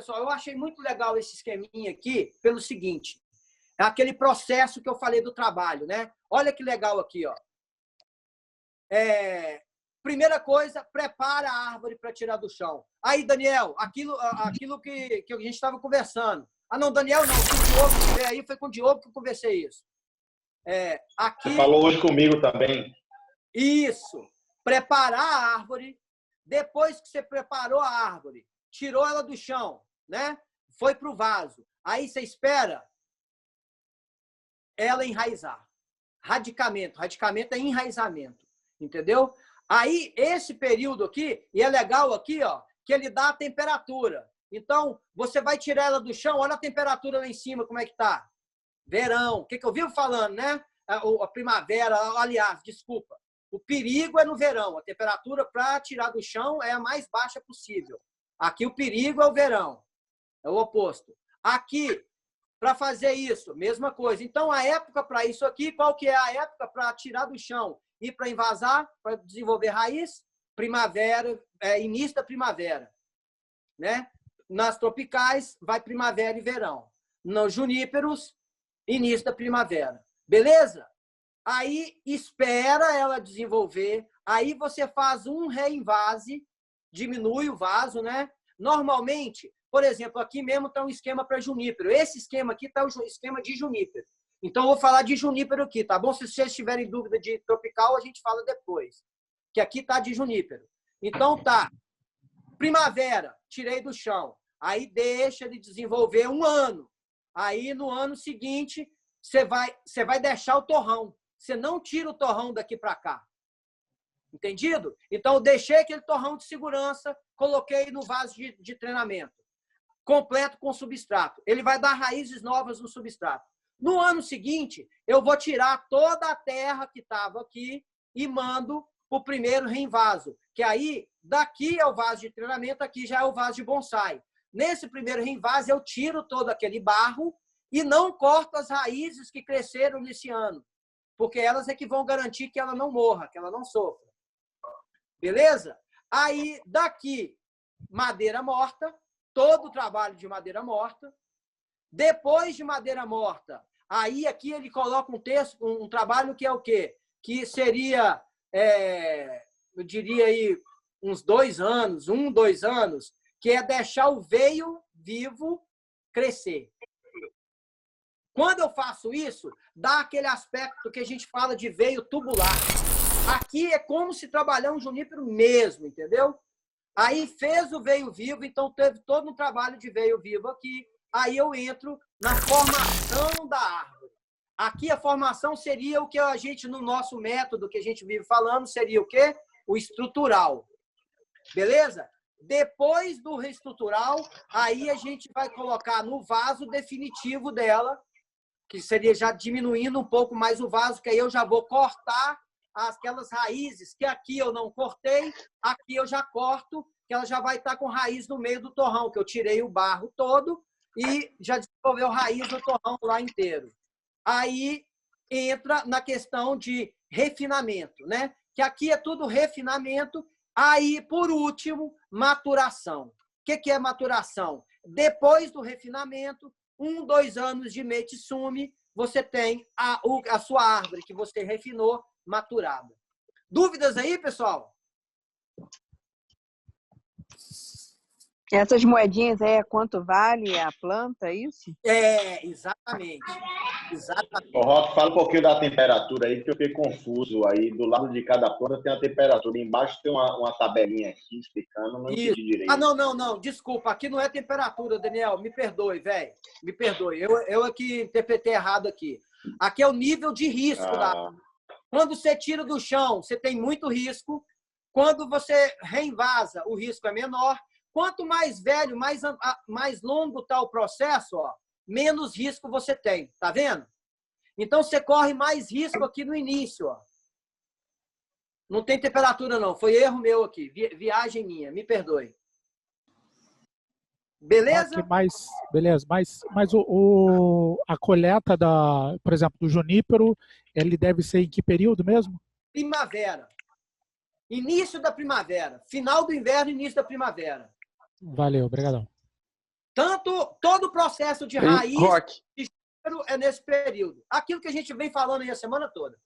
pessoal, eu achei muito legal esse esqueminha aqui pelo seguinte. É aquele processo que eu falei do trabalho, né? Olha que legal aqui, ó. Primeira coisa, prepara a árvore para tirar do chão. Aí, Daniel, aquilo que a gente estava conversando. Ah, não, Daniel, não. Com o Diogo, aí foi com o Diogo que eu conversei isso. Aqui, você falou hoje comigo também. Isso. Preparar a árvore. Depois que você preparou a árvore, tirou ela do chão, né? Foi para o vaso. Aí você espera ela enraizar. Radicamento. Radicamento é enraizamento. Entendeu? Aí, esse período aqui, e é legal aqui, ó, que ele dá a temperatura. Então, você vai tirar ela do chão, olha a temperatura lá em cima, como é que tá. Verão. O que eu vivo falando, né? A primavera, aliás, desculpa. O perigo é no verão. A temperatura para tirar do chão é a mais baixa possível. Aqui o perigo é o verão. É o oposto. Aqui, para fazer isso, mesma coisa. Então, a época para isso aqui, qual que é a época para tirar do chão e para invasar, para desenvolver raiz? Primavera, início da primavera. Né? Nas tropicais, vai primavera e verão. Nos juníperos, início da primavera. Beleza? Aí espera ela desenvolver, aí você faz um reinvase, diminui o vaso, né? Normalmente, por exemplo, aqui mesmo está um esquema para junípero. Esse esquema aqui está o esquema de junípero. Então, eu vou falar de junípero aqui, tá bom? Se vocês tiverem dúvida de tropical, a gente fala depois. Que aqui está de junípero. Então, tá. Primavera, tirei do chão. Aí deixa ele desenvolver um ano. Aí, no ano seguinte, você vai deixar o torrão. Você não tira o torrão daqui para cá. Entendido? Então, eu deixei aquele torrão de segurança, coloquei no vaso de treinamento. Completo com substrato. Ele vai dar raízes novas no substrato. No ano seguinte, eu vou tirar toda a terra que estava aqui e mando o primeiro reinvaso. Que aí, daqui é o vaso de treinamento, aqui já é o vaso de bonsai. Nesse primeiro reinvaso, eu tiro todo aquele barro e não corto as raízes que cresceram nesse ano. Porque elas é que vão garantir que ela não morra, que ela não sofra. Beleza? Aí, daqui, madeira morta, todo o trabalho de madeira morta. Depois de madeira morta, aí aqui ele coloca um trabalho que é o quê? Que seria, eu diria aí, uns 2 anos, 2 anos, que é deixar o veio vivo crescer. Quando eu faço isso, dá aquele aspecto que a gente fala de veio tubular. Aqui é como se trabalhar um junípero mesmo, entendeu? Aí fez o veio vivo, então teve todo um trabalho de veio vivo aqui. Aí eu entro na formação da árvore. Aqui a formação seria o que a gente, no nosso método que a gente vive falando, seria o quê? O estrutural. Beleza? Depois do reestrutural, aí a gente vai colocar no vaso definitivo dela, que seria já diminuindo um pouco mais o vaso, que aí eu já vou cortar aquelas raízes que aqui eu não cortei, aqui eu já corto, que ela já vai estar com raiz no meio do torrão, que eu tirei o barro todo e já desenvolveu raiz do torrão lá inteiro. Aí entra na questão de refinamento, né? Que aqui é tudo refinamento. Aí, por último, maturação. O que é maturação? Depois do refinamento, 2 anos de metsume, você tem a sua árvore que você refinou maturada. Dúvidas aí, pessoal? Essas moedinhas aí, quanto vale a planta, é isso? Exatamente. Exatamente. Ô, Roque, fala um pouquinho da temperatura aí, que eu fiquei confuso. Aí, do lado de cada planta tem a temperatura. Embaixo tem uma tabelinha aqui explicando, não entendi direito. Ah, não. Desculpa, aqui não é temperatura, Daniel. Me perdoe, velho. Me perdoe. Eu aqui interpretei errado aqui. Aqui é o nível de risco da árvore. Quando você tira do chão, você tem muito risco. Quando você reinvasa, o risco é menor. Quanto mais velho, mais longo está o processo, ó, menos risco você tem. Tá vendo? Então, você corre mais risco aqui no início. Ó. Não tem temperatura, não. Foi erro meu aqui. Viagem minha. Me perdoe. Beleza? Beleza. Mas a colheita, por exemplo, do junípero, ele deve ser em que período mesmo? Primavera. Início da primavera. Final do inverno, início da primavera. Valeu, obrigadão. Todo o processo de raiz Roque, de Junípero é nesse período. Aquilo que a gente vem falando aí a semana toda.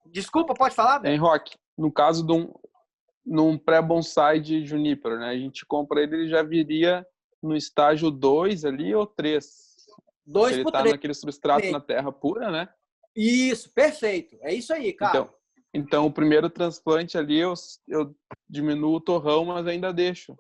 Desculpa, pode falar, velho? Roque, no caso de num pré-bonsai de Junípero, né? A gente compra ele já viria no estágio 2 ali ou 3. 2 ele por tá 3. naquele substrato na terra pura, né? Isso, perfeito. É isso aí, cara. Então o primeiro transplante ali eu diminuo o torrão, mas ainda deixo.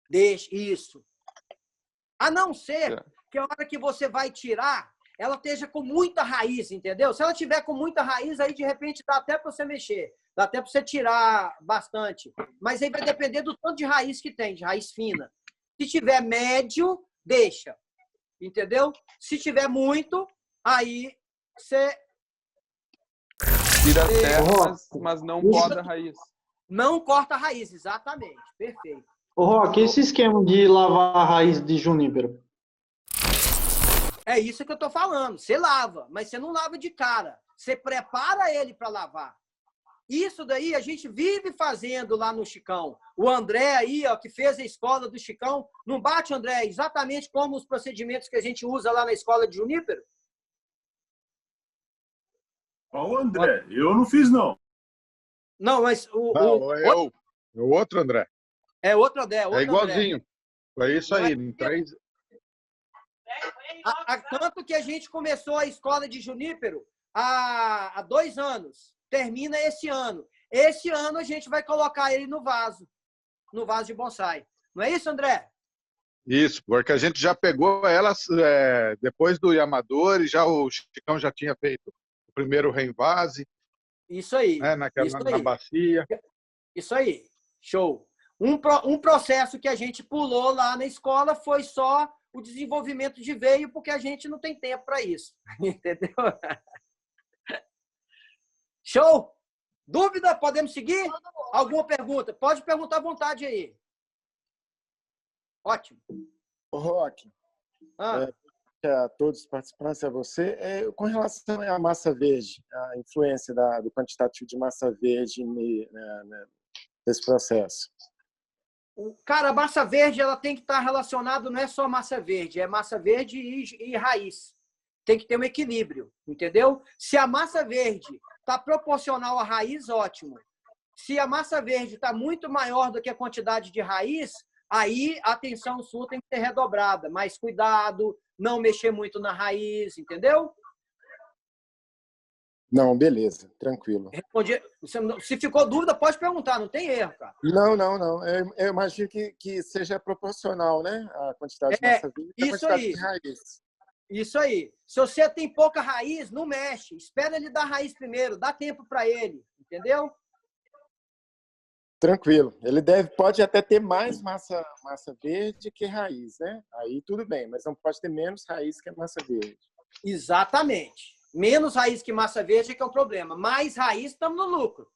Deixa, isso. A não ser que a hora que você vai tirar, ela esteja com muita raiz, entendeu? Se ela tiver com muita raiz, aí de repente dá até para você mexer. Dá até para você tirar bastante. Mas aí vai depender do tanto de raiz que tem, de raiz fina. Se tiver médio, deixa. Entendeu? Se tiver muito, aí você... Tira a terra, mas não poda a raiz. Não corta a raiz, exatamente. Perfeito. Ô, Roque, esse esquema de lavar a raiz de junípero? É isso que eu tô falando. Você lava, mas você não lava de cara. Você prepara ele para lavar. Isso daí a gente vive fazendo lá no Chicão. O André aí, ó, que fez a escola do Chicão, não bate, André, exatamente como os procedimentos que a gente usa lá na escola de Junípero? Ó, o André, eu não fiz, não. Não, mas Não, é o outro André. É outro André. É igualzinho. Foi isso aí. Tanto que a gente começou a escola de Junípero há 2 anos. Termina esse ano. Esse ano a gente vai colocar ele no vaso de bonsai. Não é isso, André? Isso, porque a gente já pegou elas depois do Yamadori, já o Chicão já tinha feito o primeiro reinvase. Isso aí. Né, na bacia. Isso aí. Show. Um processo que a gente pulou lá na escola foi só o desenvolvimento de veio, porque a gente não tem tempo para isso. Entendeu? Show? Dúvida? Podemos seguir? Alguma pergunta? Pode perguntar à vontade aí. Ótimo. Roque, a todos os participantes, a você, com relação à massa verde, a influência do quantitativo de massa verde nesse processo. Cara, a massa verde ela tem que estar relacionada, não é só massa verde, é massa verde e raiz. Tem que ter um equilíbrio, entendeu? Se a massa verde está proporcional à raiz, ótimo. Se a massa verde está muito maior do que a quantidade de raiz, aí a atenção sua tem que ser redobrada. Mais cuidado, não mexer muito na raiz, entendeu? Não, beleza, tranquilo. Respondi. Se ficou dúvida, pode perguntar, não tem erro, cara. Não. Eu imagino que seja proporcional, né? A quantidade de massa verde e a quantidade de raiz. Isso aí. Se você tem pouca raiz, não mexe. Espera ele dar raiz primeiro, dá tempo para ele, entendeu? Tranquilo. Ele pode até ter mais massa verde que raiz, né? Aí tudo bem, mas não pode ter menos raiz que a massa verde. Exatamente. Menos raiz que massa verde é que é o problema. Mais raiz, estamos no lucro.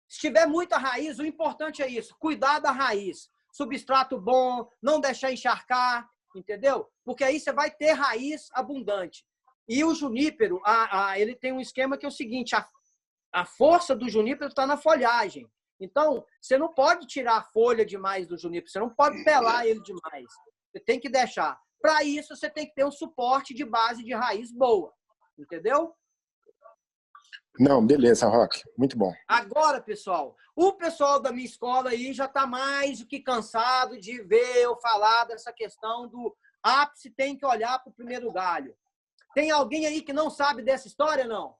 Se tiver muita raiz, o importante é isso, cuidar da raiz. Substrato bom, não deixar encharcar, entendeu? Porque aí você vai ter raiz abundante. E o junípero, ele tem um esquema que é o seguinte, a força do junípero está na folhagem. Então, você não pode tirar a folha demais do junípero, você não pode pelar ele demais. Você tem que deixar. Para isso, você tem que ter um suporte de base de raiz boa. Entendeu? Não, beleza, Roque. Muito bom. Agora, pessoal, o pessoal da minha escola aí já está mais do que cansado de ver eu falar dessa questão do ápice tem que olhar para o primeiro galho. Tem alguém aí que não sabe dessa história, não?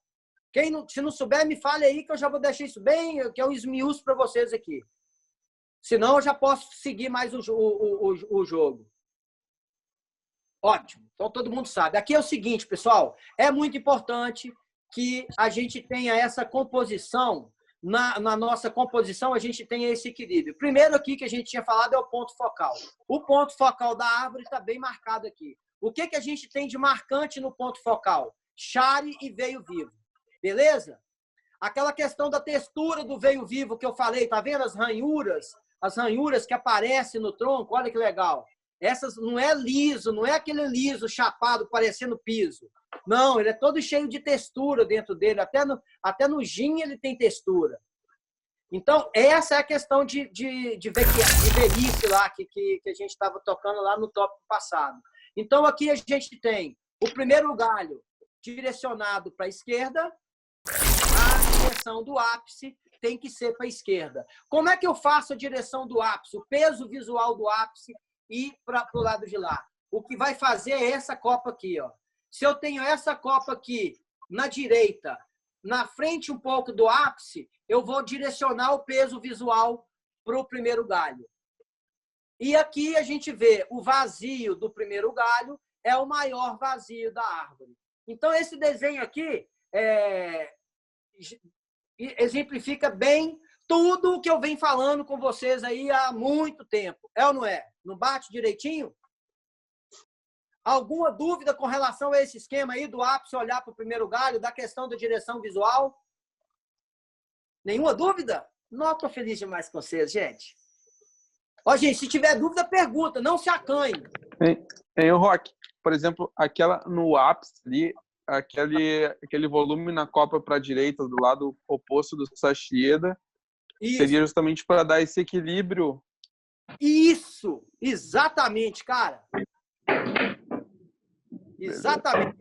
Se não souber, me fale aí que eu já vou deixar isso bem, que eu esmiuço para vocês aqui. Senão eu já posso seguir mais o jogo. Ótimo. Então, todo mundo sabe. Aqui é o seguinte, pessoal. É muito importante que a gente tenha essa composição. Na nossa composição, a gente tenha esse equilíbrio. Primeiro aqui que a gente tinha falado é o ponto focal. O ponto focal da árvore está bem marcado aqui. O que a gente tem de marcante no ponto focal? Chare e veio vivo. Beleza? Aquela questão da textura do veio vivo que eu falei, tá vendo? As ranhuras que aparecem no tronco, olha que legal. Essas não é liso, não é aquele liso chapado parecendo piso. Não, ele é todo cheio de textura dentro dele. Até no gin ele tem textura. Então, essa é a questão de velhice lá, que a gente estava tocando lá no tópico passado. Então, aqui a gente tem o primeiro galho direcionado para a esquerda, a direção do ápice tem que ser para a esquerda. Como é que eu faço a direção do ápice, o peso visual do ápice e para o lado de lá? O que vai fazer é essa copa aqui, ó. Se eu tenho essa copa aqui na direita, na frente um pouco do ápice, eu vou direcionar o peso visual para o primeiro galho. E aqui a gente vê o vazio do primeiro galho é o maior vazio da árvore. Então, esse desenho aqui exemplifica bem tudo o que eu venho falando com vocês aí há muito tempo. É ou não é? Não bate direitinho? Alguma dúvida com relação a esse esquema aí do ápice olhar para o primeiro galho, da questão da direção visual? Nenhuma dúvida? Não, estou feliz demais com vocês, gente. Ó, gente, se tiver dúvida, pergunta, não se acanhe. Em Rock, por exemplo, aquela no ápice ali, aquele volume na copa para a direita, do lado oposto do Sachieda, seria justamente para dar esse equilíbrio. Isso, exatamente, cara. Exatamente.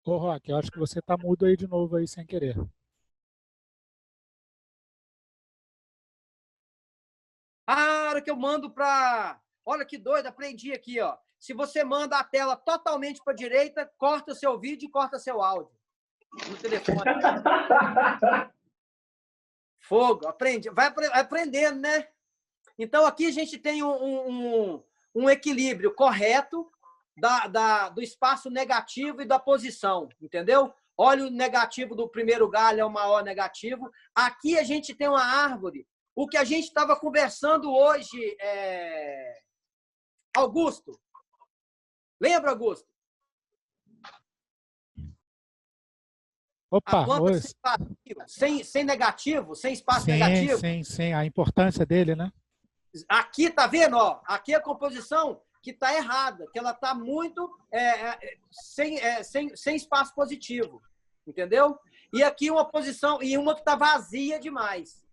Ô, Roque, eu acho que você tá mudo aí de novo aí sem querer. A hora que eu mando para... Olha que doido, aprendi aqui, ó. Se você manda a tela totalmente para a direita, corta seu vídeo e corta seu áudio no telefone. Fogo, aprende. Vai aprendendo, né? Então, aqui a gente tem um equilíbrio correto do espaço negativo e da posição, entendeu? Olha o negativo do primeiro galho, é o maior negativo. Aqui a gente tem uma árvore. O que a gente estava conversando hoje, Augusto. Lembra, Augusto? Opa, a planta sem negativo, sem espaço negativo. Sim, a importância dele, né? Aqui, tá vendo? Ó, aqui a composição que está errada, que ela está muito sem espaço positivo, entendeu? E aqui uma posição, e uma que está vazia demais.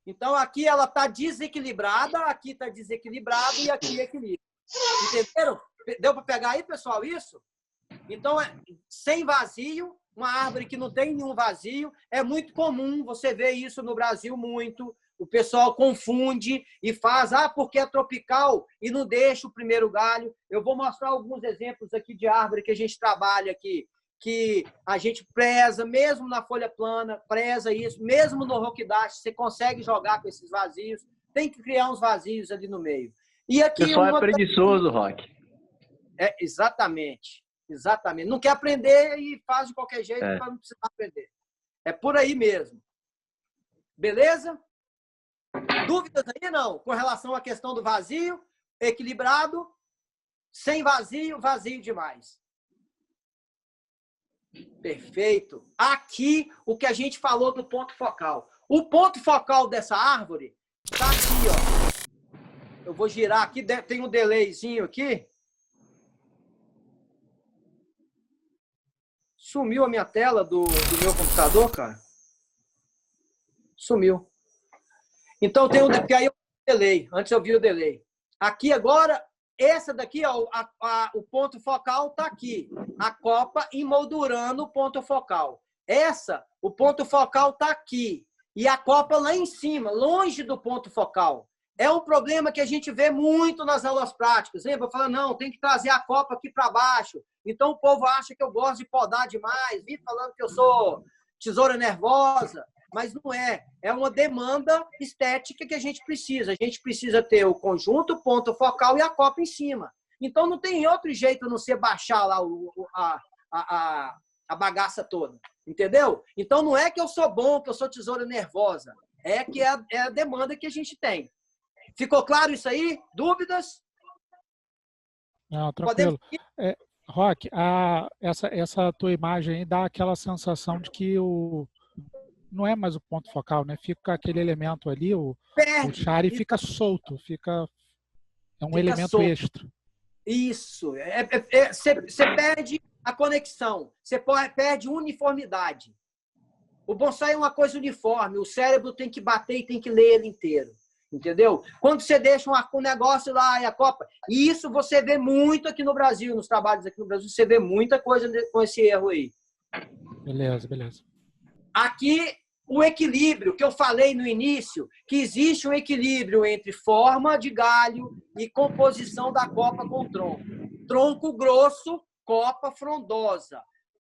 Então, aqui ela está desequilibrada, aqui está desequilibrado e aqui equilíbrio. Entenderam? Deu para pegar aí, pessoal, isso? Então, sem vazio, uma árvore que não tem nenhum vazio, é muito comum, você vê isso no Brasil muito, o pessoal confunde e faz, porque é tropical e não deixa o primeiro galho. Eu vou mostrar alguns exemplos aqui de árvore que a gente trabalha aqui, que a gente preza, mesmo na folha plana, preza isso, mesmo no rockdash, você consegue jogar com esses vazios, tem que criar uns vazios ali no meio. E aqui o pessoal é preguiçoso, Rock. Exatamente. Exatamente. Não quer aprender e faz de qualquer jeito para não precisar aprender. É por aí mesmo. Beleza? Dúvidas aí, não? Com relação à questão do vazio, equilibrado, sem vazio, vazio demais. Perfeito. Aqui, o que a gente falou do ponto focal. O ponto focal dessa árvore está aqui, ó. Eu vou girar aqui, tem um delayzinho aqui. Sumiu a minha tela do meu computador, cara. Sumiu. Então, tem porque aí eu vi o delay. Antes eu vi o delay. Aqui agora, essa daqui, ó, o ponto focal está aqui. A copa emoldurando o ponto focal. O ponto focal está aqui. E a copa lá em cima, longe do ponto focal. É um problema que a gente vê muito nas aulas práticas. Lembra? Fala, não, tem que trazer a copa aqui para baixo. Então o povo acha que eu gosto de podar demais, vive falando que eu sou tesoura nervosa, mas não é. É uma demanda estética que a gente precisa. A gente precisa ter o conjunto, o ponto focal e a copa em cima. Então não tem outro jeito a não ser baixar lá a bagaça toda. Entendeu? Então não é que eu sou bom, que eu sou tesoura nervosa. É que é a demanda que a gente tem. Ficou claro isso aí? Dúvidas? Não, tranquilo. Roque, essa tua imagem aí dá aquela sensação de que não é mais o ponto focal, né? Fica aquele elemento ali, o chari fica solto, é um elemento solto. Extra. Isso. Você perde a conexão, você perde uniformidade. O bonsai é uma coisa uniforme, o cérebro tem que bater e tem que ler ele inteiro. Entendeu? Quando você deixa um negócio lá e a copa, e isso você vê muito aqui no Brasil, nos trabalhos aqui no Brasil, você vê muita coisa com esse erro aí. Beleza. Aqui, o equilíbrio que eu falei no início, que existe um equilíbrio entre forma de galho e composição da copa com tronco. Tronco grosso, copa frondosa.